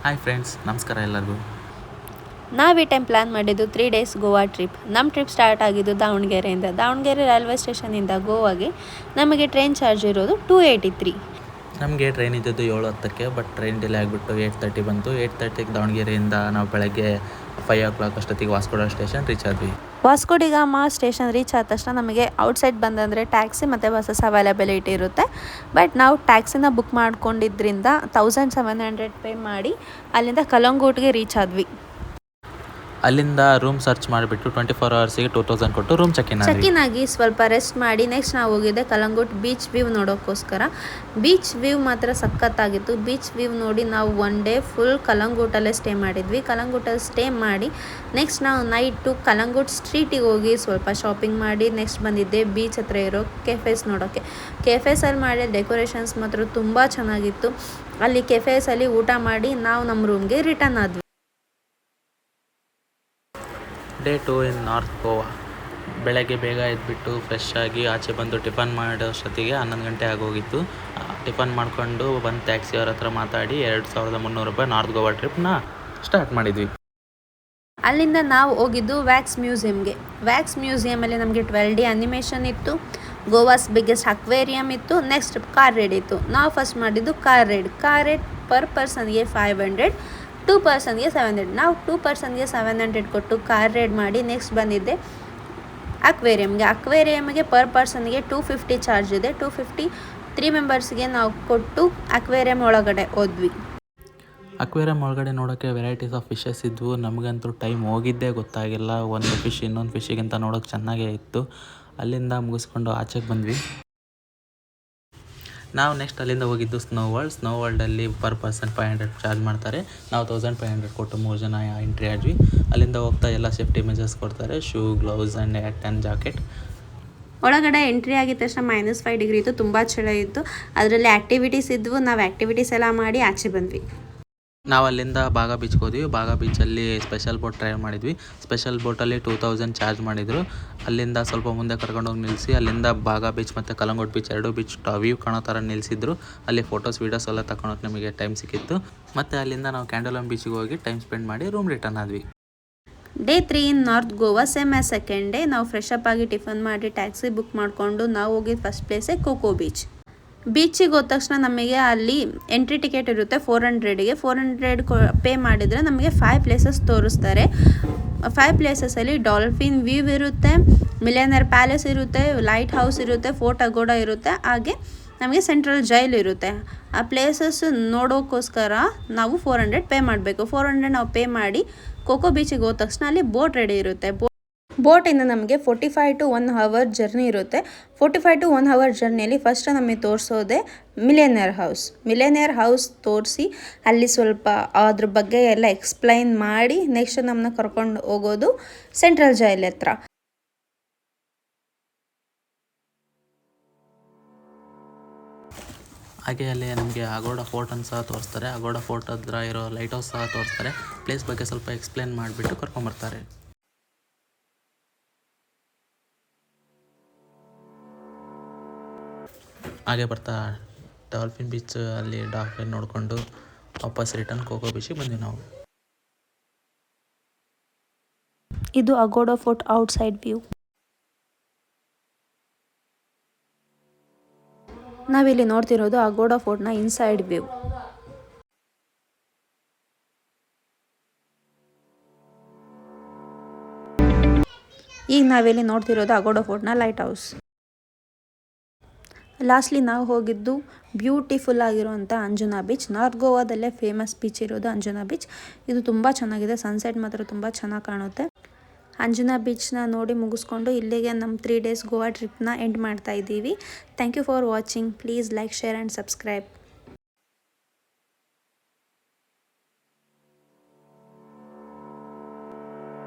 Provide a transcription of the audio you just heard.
Hi friends, ನಮಸ್ಕಾರ ಎಲ್ಲರಿಗೂ. ನಾವು ಈ ಟೈಮ್ ಪ್ಲ್ಯಾನ್ ಮಾಡಿದ್ದು 3 ಡೇಸ್ ಗೋವಾ ಟ್ರಿಪ್. ನಮ್ಮ ಟ್ರಿಪ್ ಸ್ಟಾರ್ಟ್ ಆಗಿದ್ದು ದಾವಣಗೆರೆಯಿಂದ. ದಾವಣಗೆರೆ ರೈಲ್ವೆ ಸ್ಟೇಷನಿಂದ ಗೋವಾಗೆ ನಮಗೆ ಟ್ರೈನ್ ಚಾರ್ಜ್ ಇರೋದು 283. ನಮಗೆ ಟ್ರೈನ್ ಇದ್ದದ್ದು 7:10ಕ್ಕೆ, ಬಟ್ ಟ್ರೈನ್ ಡಿಲೇ ಆಗಿಬಿಟ್ಟು 8:30 ಬಂತು. 8:30ಗೆ ದಾವಣಗೆರೆಯಿಂದ ನಾವು ಬೆಳಗ್ಗೆ 5 o'clock ಅಷ್ಟೊತ್ತಿಗೆ ವಾಸ್ಕೋಡ ಸ್ಟೇಷನ್ ರೀಚ್ ಆದ್ವಿ. ವಾಸ್ಕೋಡಿಗಾಮ ಸ್ಟೇಷನ್ ರೀಚ್ ಆದ ತಕ್ಷಣ ನಮಗೆ ಔಟ್ಸೈಡ್ ಬಂದಂದರೆ ಟ್ಯಾಕ್ಸಿ ಮತ್ತು ಬಸ್ಸಸ್ ಅವೈಲಬಿಲಿಟಿ ಇರುತ್ತೆ. ಬಟ್ ನಾವು ಟ್ಯಾಕ್ಸಿನ ಬುಕ್ ಮಾಡ್ಕೊಂಡಿದ್ದರಿಂದ 1700 ಪೇ ಮಾಡಿ ಅಲ್ಲಿಂದ ಕಲಂಗೂಟ್ಗೆ ರೀಚ್ ಆದ್ವಿ. ಅಲ್ಲಿಂದ ರೂಮ್ ಸರ್ಚ್ ಮಾಡಿಬಿಟ್ಟು 24 hours 2000 ಕೊಟ್ಟು ರೂಮ್ ಚೆಕ್-ಇನ್ ಆಗಿ ಸ್ವಲ್ಪ ರೆಸ್ಟ್ ಮಾಡಿ ನೆಕ್ಸ್ಟ್ ನಾವು ಹೋಗಿದ್ದೆ ಕಲಂಗುಟ್ ಬೀಚ್ ವ್ಯೂ ನೋಡೋಕ್ಕೋಸ್ಕರ. ಬೀಚ್ ವ್ಯೂ ಮಾತ್ರ ಸಖತ್ತಾಗಿತ್ತು. ಬೀಚ್ ವ್ಯೂ ನೋಡಿ ನಾವು 1 ಡೇ ಫುಲ್ ಕಲಂಗೂಟಲ್ಲೇ ಸ್ಟೇ ಮಾಡಿದ್ವಿ. ಕಲಂಗೂಟಲ್ಲಿ ಸ್ಟೇ ಮಾಡಿ ನೆಕ್ಸ್ಟ್ ನಾವು ನೈಟು ಕಲಂಗುಟ್ ಸ್ಟ್ರೀಟಿಗೆ ಹೋಗಿ ಸ್ವಲ್ಪ ಶಾಪಿಂಗ್ ಮಾಡಿ ನೆಕ್ಸ್ಟ್ ಬಂದಿದ್ದೆ ಬೀಚ್ ಹತ್ರ ಇರೋ ಕೆಫೇಸ್ ನೋಡೋಕ್ಕೆ. ಕೆಫೇಸಲ್ಲಿ ಮಾಡಿದ ಡೆಕೋರೇಷನ್ಸ್ ಮಾತ್ರ ತುಂಬ ಚೆನ್ನಾಗಿತ್ತು. ಅಲ್ಲಿ ಕೆಫೇಸಲ್ಲಿ ಊಟ ಮಾಡಿ ನಾವು ನಮ್ಮ ರೂಮ್ಗೆ ರಿಟರ್ನ್ ಆದ್ವಿ. ಡೇ 2 ಇನ್ ನಾರ್ತ್ ಗೋವಾ. ಬೆಳಗ್ಗೆ ಬೇಗ ಎದ್ಬಿಟ್ಟು ಫ್ರೆಶ್ ಆಗಿ ಆಚೆ ಬಂದು ಟಿಫನ್ ಮಾಡೋಷ್ಟೊತ್ತಿಗೆ 11 ಗಂಟೆ ಆಗೋಗಿತ್ತು. ಟಿಫನ್ ಮಾಡಿಕೊಂಡು ಬಂದು ಟ್ಯಾಕ್ಸಿಯವ್ರ ಹತ್ರ ಮಾತಾಡಿ 2300 ರೂಪಾಯಿ ನಾರ್ತ್ ಗೋವಾ ಟ್ರಿಪ್ನ ಸ್ಟಾರ್ಟ್ ಮಾಡಿದ್ವಿ. ಅಲ್ಲಿಂದ ನಾವು ಹೋಗಿದ್ದು ವ್ಯಾಕ್ಸ್ ಮ್ಯೂಸಿಯಮ್ಗೆ. ವ್ಯಾಕ್ಸ್ ಮ್ಯೂಸಿಯಮಲ್ಲಿ ನಮಗೆ 12D ಅನಿಮೇಷನ್ ಇತ್ತು, ಗೋವಾಸ್ ಬಿಗ್ಗೆಸ್ಟ್ ಅಕ್ವೇರಿಯಮ್ ಇತ್ತು, ನೆಕ್ಸ್ಟ್ ಕಾರ್ ರೈಡ್ ಇತ್ತು. ನಾವು ಫಸ್ಟ್ ಮಾಡಿದ್ದು ಕಾರ್ ರೈಡ್ ಪರ್ ಪರ್ಸನ್ಗೆ 500, 2 ಪರ್ಸನ್ಗೆ 700. ನಾವು 2 ಪರ್ಸನ್ಗೆ 700 ಕೊಟ್ಟು ಕಾರ್ ರೈಡ್ ಮಾಡಿ ನೆಕ್ಸ್ಟ್ ಬಂದಿದ್ದೆ ಅಕ್ವೇರಿಯಮ್ಗೆ ಪರ್ ಪರ್ಸನ್ಗೆ 250 ಚಾರ್ಜ್ ಇದೆ. 250 3 ಮೆಂಬರ್ಸ್ಗೆ ನಾವು ಕೊಟ್ಟು ಅಕ್ವೇರಿಯಮ್ ಒಳಗಡೆ ಹೋದ್ವಿ. ಅಕ್ವೇರಿಯಮ್ ಒಳಗಡೆ ನೋಡೋಕ್ಕೆ ವೆರೈಟೀಸ್ ಆಫ್ ಫಿಶಸ್ ಇದ್ವು. ನಮಗಂತೂ ಟೈಮ್ ಹೋಗಿದ್ದೇ ಗೊತ್ತಾಗಿಲ್ಲ. ಒಂದು ಫಿಶ್ ಇನ್ನೊಂದು ಫಿಶಿಗಿಂತ ನೋಡೋಕ್ಕೆ ಚೆನ್ನಾಗೇ ಇತ್ತು. ಅಲ್ಲಿಂದ ಮುಗಿಸ್ಕೊಂಡು ಆಚೆಗೆ ಬಂದ್ವಿ. ನಾವು ನೆಕ್ಸ್ಟ್ ಅಲ್ಲಿಂದ ಹೋಗಿದ್ದು ಸ್ನೋ ವರ್ಲ್ಡಲ್ಲಿ ಪರ್ ಪರ್ಸನ್ 500 ಚಾರ್ಜ್ ಮಾಡ್ತಾರೆ. ನಾವು 1500 ಕೊಟ್ಟು 3 ಜನ ಎಂಟ್ರಿ ಆದ್ವಿ. ಅಲ್ಲಿಂದ ಹೋಗ್ತಾ ಎಲ್ಲ ಸೇಫ್ಟಿ ಮೆಜರ್ಸ್ ಕೊಡ್ತಾರೆ, shoe, gloves and hat and jacket. ಒಳಗಡೆ ಎಂಟ್ರಿ ಆಗಿದ ತಕ್ಷಣ -5 ಡಿಗ್ರಿ ಇತ್ತು, ತುಂಬ ಚಳಿ ಇತ್ತು. ಅದರಲ್ಲಿ ಆ್ಯಕ್ಟಿವಿಟೀಸ್ ಇದ್ವು. ನಾವು ಆ್ಯಕ್ಟಿವಿಟೀಸ್ ಎಲ್ಲ ಮಾಡಿ ಆಚೆ ಬಂದ್ವಿ. ನಾವು ಅಲ್ಲಿಂದ ಬಾಗಾ ಬೀಚ್ಗೆ ಹೋದ್ವಿ. ಬಾಗಾ ಬೀಚಲ್ಲಿ ಸ್ಪೆಷಲ್ ಬೋಟ್ ಟ್ರೈ ಮಾಡಿದ್ವಿ. ಸ್ಪೆಷಲ್ ಬೋಟಲ್ಲಿ 2000 ಚಾರ್ಜ್ ಮಾಡಿದರು. ಅಲ್ಲಿಂದ ಸ್ವಲ್ಪ ಮುಂದೆ ಕರ್ಕೊಂಡೋಗಿ ನಿಲ್ಲಿಸಿ ಅಲ್ಲಿಂದ ಬಾಗಾ ಬೀಚ್ ಮತ್ತು ಕಲಂಗೋಟ್ ಬೀಚ್ 2 ಬೀಚ್ ವ್ಯೂ ಕಾಣೋ ಥರ ನಿಲ್ಲಿಸಿದ್ರು. ಅಲ್ಲಿ ಫೋಟೋಸ್ ವೀಡಿಯೋಸ್ ಎಲ್ಲ ತಗೊಳಕ್ಕೆ ನಮಗೆ ಟೈಮ್ ಸಿಕ್ಕಿತ್ತು. ಮತ್ತು ಅಲ್ಲಿಂದ ನಾವು ಕ್ಯಾಂಡಲಮ್ ಬೀಚಿಗೆ ಹೋಗಿ ಟೈಮ್ ಸ್ಪೆಂಡ್ ಮಾಡಿ ರೂಮ್ ರಿಟರ್ನ್ ಆದ್ವಿ. Day 3 in north Goa, same as second day. ನಾವು ಫ್ರೆಶ್ ಅಪ್ ಆಗಿ ಟಿಫನ್ ಮಾಡಿ ಟ್ಯಾಕ್ಸಿ ಬುಕ್ ಮಾಡಿಕೊಂಡು ನಾವು ಹೋಗಿದ್ದು ಫಸ್ಟ್ ಪ್ಲೇಸೇ ಕೋಕೋ ಬೀಚ್. ಬೀಚಿಗೆ ಹೋದ ತಕ್ಷಣ ನಮಗೆ ಅಲ್ಲಿ ಎಂಟ್ರಿ ಟಿಕೆಟ್ ಇರುತ್ತೆ 400ಗೆ. 400 ಪೇ ಮಾಡಿದರೆ ನಮಗೆ 5 ಪ್ಲೇಸಸ್ ತೋರಿಸ್ತಾರೆ. 5 ಪ್ಲೇಸಸಲ್ಲಿ ಡಾಲ್ಫಿನ್ ವ್ಯೂ ಇರುತ್ತೆ, ಮಿಲಿಯನರ್ ಪ್ಯಾಲೇಸ್ ಇರುತ್ತೆ, ಲೈಟ್ ಹೌಸ್ ಇರುತ್ತೆ, ಫೋರ್ಟ್ ಅಗೋಡ ಇರುತ್ತೆ, ಹಾಗೆ ನಮಗೆ ಸೆಂಟ್ರಲ್ ಜೈಲ್ ಇರುತ್ತೆ. ಆ ಪ್ಲೇಸಸ್ ನೋಡೋಕ್ಕೋಸ್ಕರ ನಾವು 400 ಪೇ ಮಾಡಬೇಕು. 400 ನಾವು ಪೇ ಮಾಡಿ ಕೋಕೋ ಬೀಚಿಗೆ ಹೋದ ತಕ್ಷಣ ಅಲ್ಲಿ ಬೋಟ್ ರೆಡಿ ಇರುತ್ತೆ. ಬೋಟಿಂದ ನಮಗೆ 45 to 1 hour ಜರ್ನಿ ಇರುತ್ತೆ. 45 to 1 hour ಜರ್ನಿಯಲ್ಲಿ ಫಸ್ಟ್ ನಮಗೆ ತೋರಿಸೋದೆ ಮಿಲಿಯನೇರ್ ಹೌಸ್ ತೋರಿಸಿ ಅಲ್ಲಿ ಸ್ವಲ್ಪ ಅದ್ರ ಬಗ್ಗೆ ಎಲ್ಲ ಎಕ್ಸ್ಪ್ಲೈನ್ ಮಾಡಿ ನೆಕ್ಸ್ಟ್ ನಮ್ಮನ್ನ ಕರ್ಕೊಂಡು ಹೋಗೋದು ಸೆಂಟ್ರಲ್ ಜೈಲ್ ಹತ್ರ. ಹಾಗೆ ಅಲ್ಲಿ ನಮಗೆ ಅಗೋಡ ಫೋರ್ಟನ್ನು ಸಹ ತೋರಿಸ್ತಾರೆ. ಅಗೋಡ ಫೋರ್ಟ್ ಹತ್ರ ಇರೋ ಲೈಟ್ ಹೌಸ್ ಸಹ ತೋರಿಸ್ತಾರೆ. ಪ್ಲೇಸ್ ಬಗ್ಗೆ ಸ್ವಲ್ಪ ಎಕ್ಸ್ಪ್ಲೈನ್ ಮಾಡಿಬಿಟ್ಟು ಕರ್ಕೊಂಬರ್ತಾರೆ. ಹಾಗೆ ಬರ್ತಾ ಡಾಲ್ಫಿನ್ ಬೀಚ್ ಅಲ್ಲಿ ಡಾಲ್ಫಿನ್ ನೋಡಿಕೊಂಡು ವಾಪಸ್ ರಿಟರ್ನ್ ಕೋಕೋ ಬೀಚಿಗೆ ಬಂದ್ವಿ ನಾವು. ಇದು ಅಗೋಡ ಫೋರ್ಟ್ ಔಟ್ಸೈಡ್ ವ್ಯೂ. ನಾವಿಲ್ಲಿ ನೋಡ್ತಿರೋದು ಅಗೋಡ ಫೋರ್ಟ್ನ ಇನ್ಸೈಡ್ ವ್ಯೂ. ಈಗ ನಾವಿಲ್ಲಿ ನೋಡ್ತಿರೋದು ಅಗೋಡ ಫೋರ್ಟ್ನ ಲೈಟ್ ಹೌಸ್. ಲಾಸ್ಟ್ಲಿ ನಾವು ಹೋಗಿದ್ದು ಬ್ಯೂಟಿಫುಲ್ ಆಗಿರುವಂಥ Anjuna beach. North ಗೋವಾದಲ್ಲೇ famous beach ಇರೋದು ಅಂಜುನಾ ಬೀಚ್. ಇದು ತುಂಬ ಚೆನ್ನಾಗಿದೆ. ಸನ್ಸೆಟ್ ಮಾತ್ರ ತುಂಬ ಚೆನ್ನಾಗಿ ಕಾಣುತ್ತೆ. ಅಂಜುನಾ ಬೀಚ್ನ ನೋಡಿ ಮುಗಿಸ್ಕೊಂಡು ಇಲ್ಲಿಗೆ ನಮ್ಮ 3 ಡೇಸ್ ಗೋವಾ ಟ್ರಿಪ್ನ ಎಂಡ್ ಮಾಡ್ತಾ ಇದ್ದೀವಿ. Thank you for watching. Please like, share and subscribe.